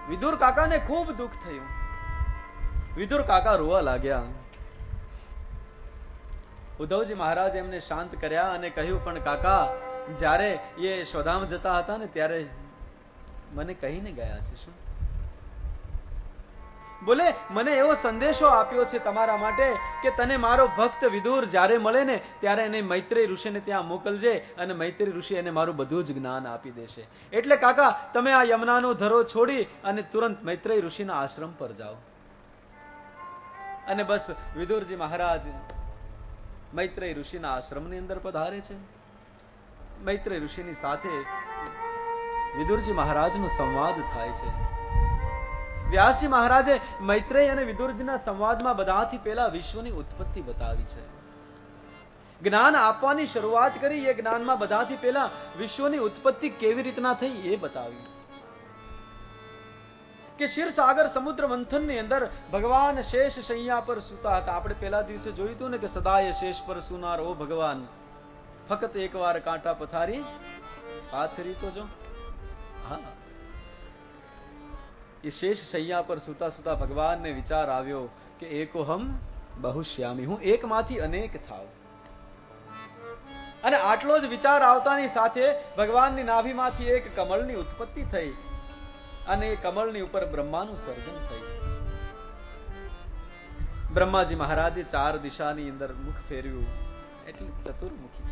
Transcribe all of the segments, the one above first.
વિદુર કાકાને ખૂબ દુઃખ થયું. વિદુર કાકા રોવા લાગ્યા. ઉદ્ધવજી મહારાજ એમને શાંત કર્યા અને કહ્યું, પણ કાકા, જ્યારે એ યશોધામ જતા હતા ને ત્યારે મને કહીને ગયા છે. શું બોલે? મને એવો સંદેશો આપ્યો છે તમારા માટે કે તને મારો ભક્ત વિદુર જ્યારે મળે ને ત્યારે એને મૈત્રેય ઋષિને ત્યાં મોકલજે અને મૈત્રેય ઋષિ એને મારું બધું જ જ્ઞાન આપી દેશે. એટલે કાકા, તમે આ યમુનાનો ધરો છોડી અને તુરંત મૈત્રેય ઋષિના આશ્રમ પર જાઓ. અને બસ વિદુરજી મહારાજ મૈત્રેય ઋષિના આશ્રમની અંદર પધારે છે. મૈત્રેય ઋષિની સાથે વિદુરજી મહારાજનો સંવાદ થાય છે. વ્યાસજી મહારાજે મૈત્રેય અને વિદુરજીના સંવાદમાં બધાથી પહેલા વિશ્વની ઉત્પત્તિ બતાવી છે. જ્ઞાન આપવાની શરૂઆત કરી. એ જ્ઞાનમાં બધાથી પહેલા વિશ્વની ઉત્પત્તિ કેવી રીતના થઈ એ બતાવી. કે ક્ષીરસાગર સમુદ્ર મંથનની અંદર ભગવાન શેષ શૈયા પર સૂતા હતા. આપણે પહેલા દિવસે જોયું હતું ને કે સદાય શેષ પર સુનાર ઓ ભગવાન, ફક્ત એકવાર કાંટા પથારી પાથરી તો જો. હા, એ શેષ શૈયા પર સૂતા સૂતા ભગવાનને વિચાર આવ્યો કે એકોહમ બહુશ્યામી, હું એકમાંથી અનેક થાવ. અને આટલો જ વિચાર આવતાની સાથે ભગવાનની નાભીમાંથી એક કમળની ઉત્પત્તિ થઈ અને એ કમળની ઉપર બ્રહ્માનું સર્જન થયું. બ્રહ્માજી મહારાજે 4 દિશાની અંદર મુખ ફેરવ્યું એટલે ચતુર્મુખી.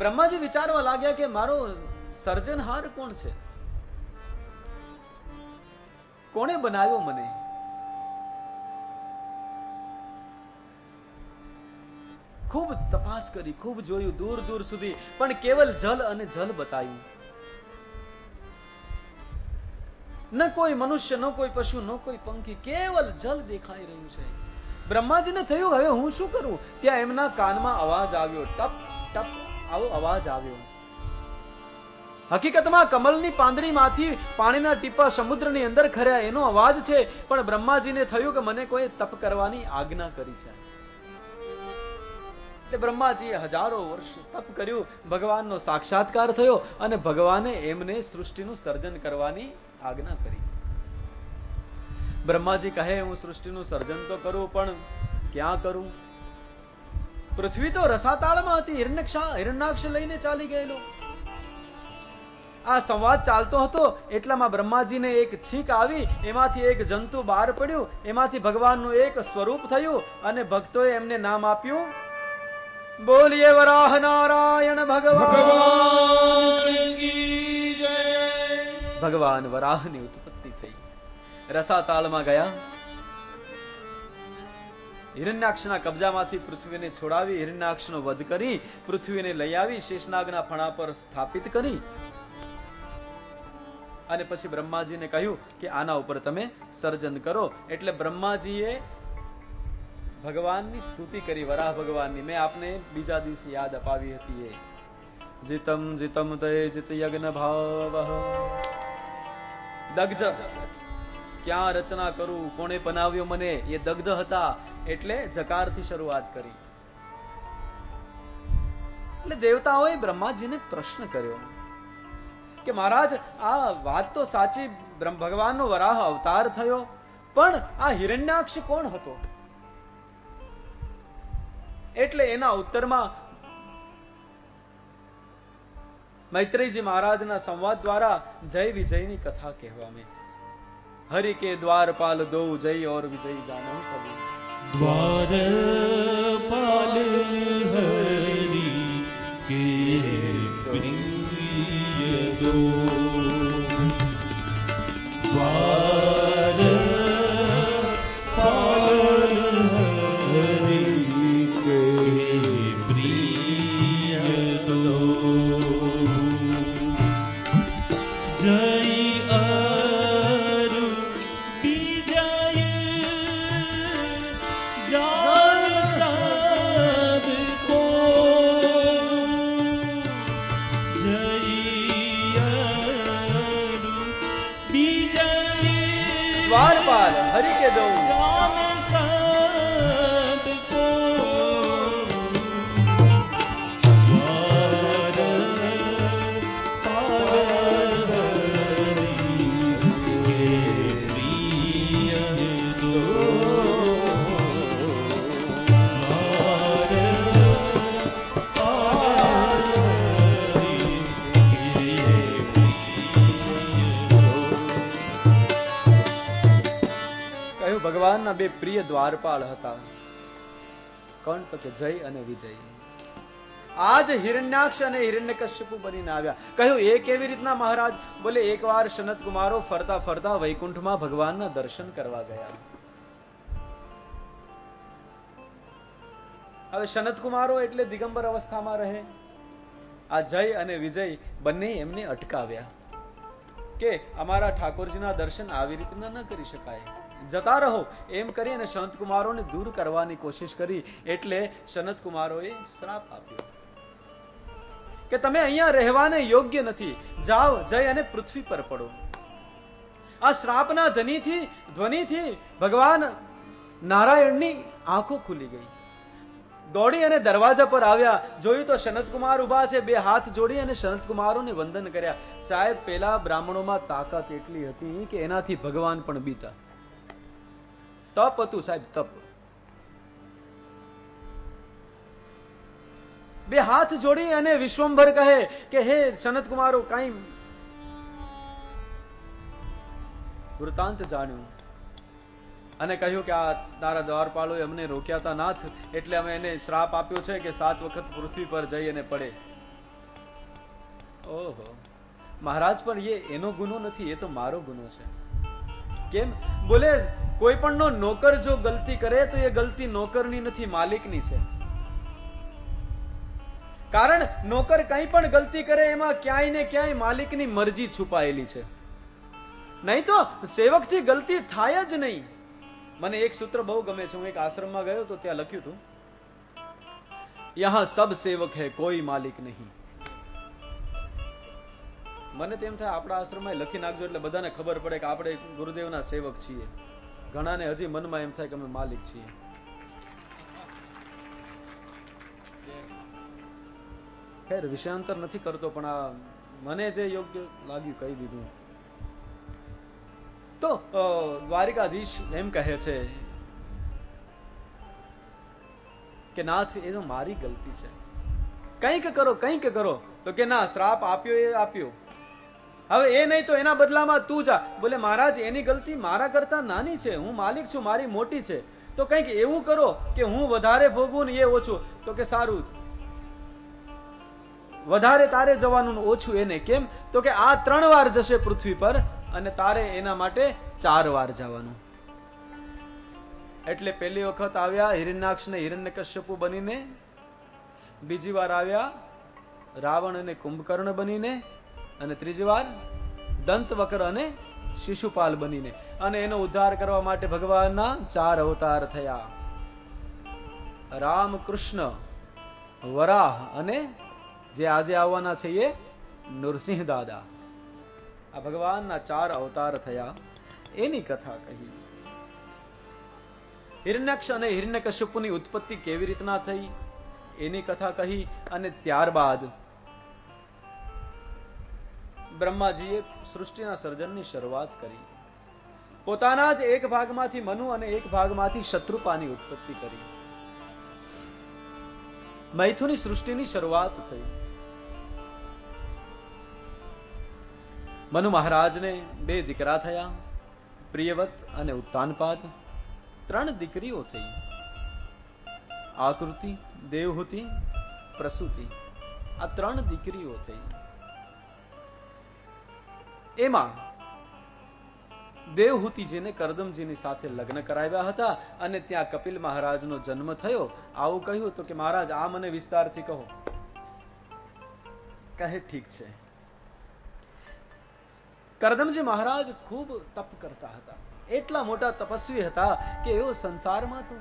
બ્રહ્માજી વિચારવા લાગ્યા કે મારો સર્જનહાર કોણ છે? કોણે બનાવ્યો મને? ખૂબ તપાસ કરી, ખૂબ જોયું દૂર દૂર સુધી, પણ કેવલ જલ અને જલ બતાવ્યું. ન કોઈ મનુષ્ય, ન કોઈ પશુ, ન કોઈ પંખી, કેવલ જલ દેખાઈ રહ્યું છે. બ્રહ્માજીને થયું હવે હું શું કરું? ત્યાં એમના કાનમાં અવાજ આવ્યો, ટપ ટપ આવો અવાજ આવ્યો. હકીકતમાં કમલની પાંદડીમાંથી પાણીના ટીપા સમુદ્રની અંદર ખર્યા એનો અવાજ છે. પણ બ્રહ્માજીને થયું કે મને કોઈ તપ કરવાની આજ્ઞા કરી છે. બ્રહ્માજીએ હજારો વર્ષ તપ કર્યું, ભગવાનનો સાક્ષાત્કાર થયો અને ભગવાને એમને સૃષ્ટિનું સર્જન કરવાની આજ્ઞા કરી. બ્રહ્માજી કહે હું સૃષ્ટિનું સર્જન તો કરું, પણ ક્યાં કરું? પૃથ્વી તો રસાતાળમાં હતી, હિરણ્યાક્ષ લઈને ચાલી ગયેલો. આ સંવાદ ચાલતો હતો એટલામાં બ્રહ્માજીને એક છીક આવી, એમાંથી એક જંતુ બહાર પડ્યું, એમાંથી ભગવાનનું એક સ્વરૂપ થયું અને ભક્તોએ એમને નામ આપ્યું, બોલીએ વરાહ નારાયણ ભગવાન કી જય. ભગવાન વરાહની ઉત્પત્તિ થઈ, રસાતાળમાં ગયા, હિરણ્યાક્ષના કબજામાંથી પૃથ્વીને છોડાવી, હિરણ્યાક્ષનો વધ કરી પૃથ્વીને લઈ આવી શેષનાગના ફણા પર સ્થાપિત કરી અને પછી બ્રહ્માજીને કહ્યું કે આના ઉપર તમે સર્જન કરો. એટલે બ્રહ્માજીએ ભગવાનની સ્તુતિ કરી, વરાહ ભગવાનની. મેં આપને બીજા દિવસે યાદ અપાવી હતી એ જીતમ જીતમ તે જીત યજ્ઞ ભાવ દગ્ધ. ક્યાં રચના કરું, કોણે બનાવ્યો મને? એ દગ્ધ હતા એટલે જકારથી શરૂઆત કરી. એટલે દેવતાઓએ બ્રહ્માજીને પ્રશ્ન કર્યો કે મહારાજ આ વાત તો સાચી, ભગવાનનો વરાહ અવતાર થયો, પણ આ હિરણ્યાક્ષ કોણ હતો? એટલે એના ઉત્તરમાં મૈત્રેયજી મહારાજના સંવાદ દ્વારા જય વિજયની કથા કહેવામાં. હરિ કે દ્વારપાલ દો જય और વિજય જાનો સभी. દ્વારપાલ હરિ કે પ્રિય દો, દ્વારપાલ હરિ કે પ્રિય દો. જય દ્વારપાલ હરિ કે દો કે ભગવાનના બે પ્રિય દ્વારપાળ હતા. કોણ? તો કે જય અને વિજય. આજ હિરણ્યાક્ષ અને હિરણ્યકશ્યપુ બનીને આવ્યા. કહ્યું એ કેવી રીતના મહારાજ? બોલે એકવાર સનત કુમારો ફરતા ફરતા વૈકુંઠમાં ભગવાનના દર્શન કરવા ગયા. હવે સનત કુમારો એટલે દિગંબર અવસ્થામાં રહે. આ જય અને વિજય બંને એમને અટકાવ્યા કે અમારા ઠાકોરજીના દર્શન આવી રીતના ન કરી શકાય, જતા રહો એમ કરી અને સનત કુમારોને દૂર કરવાની કોશિશ કરી. એટલે સનત કુમારોએ શ્રાપ આપ્યો કે તમે અહીંયા રહેવાને યોગ્ય નથી, જાઓ જય અને પૃથ્વી પર પડો. આ શ્રાપના ધ્વનિથી ભગવાન નારાયણની આંખો ખુલી ગઈ. દોડી અને દરવાજા પર આવ્યા, જોયું તો સનત કુમાર ઉભા છે. બે હાથ જોડી અને સનત કુમારોને વંદન કર્યા. સાહેબ, પેલા બ્રાહ્મણોમાં તાકાત એટલી હતી કે એનાથી ભગવાન પણ બીતા. તપ હતું સાહેબ, તપ. બે હાથ જોડી અને વિશ્વંભર કહે કે હે સનત કુમારો, કઈ વૃતાંત જાણ્યું અને કહ્યું કે આ તારા દ્વારપાળોએ અમને રોક્યા હતા નાથ, એટલે અમે એને શ્રાપ આપ્યો છે કે 7 વખત પૃથ્વી પર જઈ અને પડે. ઓહો મહારાજ, પણ એનો ગુનો નથી, એ તો મારો ગુનો છે. કેમ? બોલે કોઈ પણ નો નોકર જો ગલતી કરે તો એ ગલતી નોકરની નથી, માલિકની છે. કારણ નોકર કંઈ પણ ગલતી કરે એમાં ક્યાંય ને ક્યાંય માલિકની મરજી છુપાયેલી છે. નહીં તો સેવકથી ગલતી થાય જ નહીં. મને એક સૂત્ર બહુ ગમે છે. હું એક આશ્રમમાં ગયો તો ત્યાં લખ્યું હતું, યહાં સબ સેવક હૈ, કોઈ માલિક નહીં. મને તેમ થાય આપણા આશ્રમમાં લખી નાખજો એટલે બધાને ખબર પડે કે આપણે ગુરુદેવના સેવક છીએ. ઘણાને હજી મનમાં એમ થાય કે અમે માલિક છીએ. ખેર વિષયાંતર નથી કરતો, પણ આ મને જે યોગ્ય લાગ્યું કહી દીધું. તો દ્વારિકાધીશ એમ કહે છે કે નાથ, એ તો મારી ગલતી છે, કંઈક કરો, કંઈક કરો. તો કે ના, શ્રાપ આપ્યો એ આપ્યો, હવે એ નહીં તો એના બદલામાં તું જા. બોલે મહારાજ, એની ગલતી મારા કરતા નાની છે, હું માલિક છું, મારી મોટી છે. તો કંઈક એવું કરો કે હું વધારે ભોગવું ને એ ઓછું. તો કે સારું, વધારે તારે જવાનું ઓછું એને. કેમ? તો કે આ 3 વાર જશે પૃથ્વી પર અને તારે એના માટે 4 વાર જવાનું. એટલે પહેલી વખત આવ્યા હિરણ્યાક્ષ ને હિરણ્યકશ્યપુ બનીને, બીજી વાર આવ્યા રાવણ અને કુંભકર્ણ બનીને, અને ત્રીજી વાર દંતવક્ર અને શિશુપાલ બનીને. અને એનો ઉદ્ધાર કરવા માટે ભગવાનના 4 અવતાર થયા. રામ, કૃષ્ણ, વરાહ અને જે આજે આવવાના છે એ નૃસિંહ દાદા. આ ભગવાનના 4 અવતાર થયા. એની કથા કહી. હિરણ્યાક્ષ અને હિરણ્યકશ્યપુની ઉત્પત્તિ કેવી રીતના થઈ એની કથા કહી. અને ત્યારબાદ બ્રહ્માજીએ સૃષ્ટિના સર્જનની શરૂઆત કરી. પોતાના જ એક ભાગમાંથી મનુ અને એક ભાગમાંથી શત્રુપાની ઉત્પત્તિ કરી. મૈથુની સૃષ્ટિની શરૂઆત થઈ. મનુ મહારાજને 2 દીકરા થયા, પ્રિયવત અને ઉત્તાનપાદ. 3 દીકરીઓ થઈ, આકૃતિ, દેવહૂતિ, પ્રસૂતિ. આ 3 દીકરીઓ થઈ. એમાં દેવહૂતિજીને કરદમજીની સાથે લગ્ન કરાવ્યા હતા અને ત્યાં કપિલ મહારાજનો જન્મ થયો. આવું કહ્યું તો કે મહારાજ આ મને વિસ્તારથી કહો. કહે ઠીક છે. કરદમજી મહારાજ ખૂબ તપ કરતા હતા, એટલા મોટા તપસ્વી હતા કે એવો સંસારમાં તો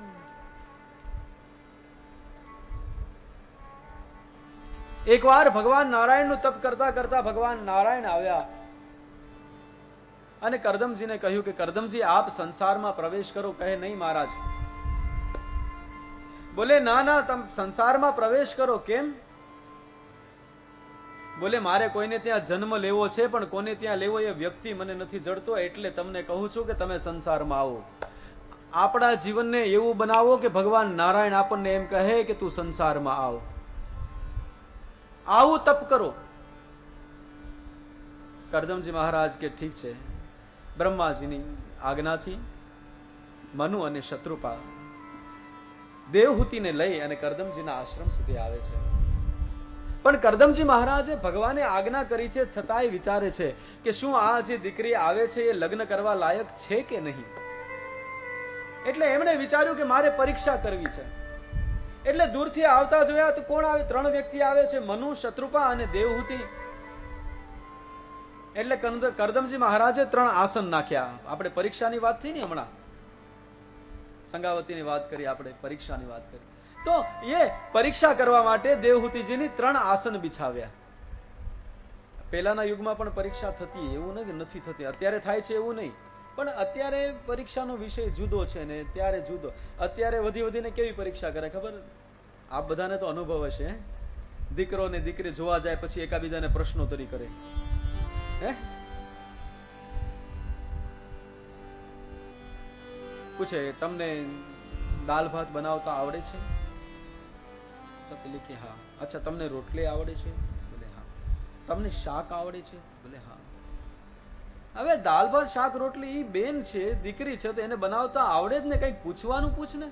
એકવાર ભગવાન નારાયણનું તપ કરતા કરતા ભગવાન નારાયણ આવ્યા અને કરદમજીને કહ્યું કે કરદમજી આપ સંસારમાં પ્રવેશ કરો. કહે નહીં મહારાજ. બોલે ના ના, તમે સંસારમાં પ્રવેશ કરો. કેમ? બોલે મારે કોઈને ત્યાં જન્મ લેવો છે, પણ કોને ત્યાં લેવો એ વ્યક્તિ મને નથી જડતો, એટલે તમને કહું છું કે તમે સંસારમાં આવો. આપણા જીવનને એવું બનાવો કે ભગવાન નારાયણ આપણને એમ કહે કે તું સંસારમાં આવ. આવું તપ કરો. કરદમજી મહારાજ કે ઠીક છે. બ્રહ્માજીની આજ્ઞાથી મનુ અને શત્રુપા દેવહૂતિને લઈ અને કરદમજીના આશ્રમ સુધી આવે છે. પણ કરદમજી મહારાજે ભગવાને આજ્ઞા કરી છે છતાંય વિચારે છે કે શું આ જે દીકરી આવે છે એ લગ્ન કરવા લાયક છે કે નહીં. એટલે એમણે વિચાર્યું કે મારે પરીક્ષા કરવી છે. એટલે દૂરથી આવતા જોયા તો કોણ આવે? 3 વ્યક્તિ આવે છે, મનુ, શત્રુપા અને દેવહૂતિ. એટલે કરદમજી મહારાજે 3 આસન નાખ્યા. આપણે પરીક્ષાની વાત થઈ ને હમણાં, સંગાવતીની વાત કરી, આપણે પરીક્ષાની વાત કરી. તો એ પરીક્ષા કરવા માટે દેવહૂતિજીની 3 આસન બિછાવ્યા. પહેલાના યુગમાં પણ પરીક્ષા થતી, એવું નથી થતી. અત્યારે થાય છે એવું નહીં, પણ અત્યારે પરીક્ષાનો વિષય જુદો છે ને ત્યારે જુદો. અત્યારે વધી વધીને કેવી પરીક્ષા કરે ખબર? આપ બધાને તો અનુભવ હશે. દીકરો ને દીકરી જોવા જાય પછી એકાબીજાને પ્રશ્નોત્તરી કરે. હે, પૂછે તમને દાલ ભાત બનાવતા આવડે છે? તો પેલી કે હા. અચ્છા, તમને રોટલી આવડે છે? બોલે હા. તમને શાક આવડે છે? બોલે હા. હવે દાલ ભાત શાક રોટલી ઈ બેન છે, દીકરી છે, તો એને બનાવતા આવડે જ ને, કઈક પૂછવાનું પૂછ ને.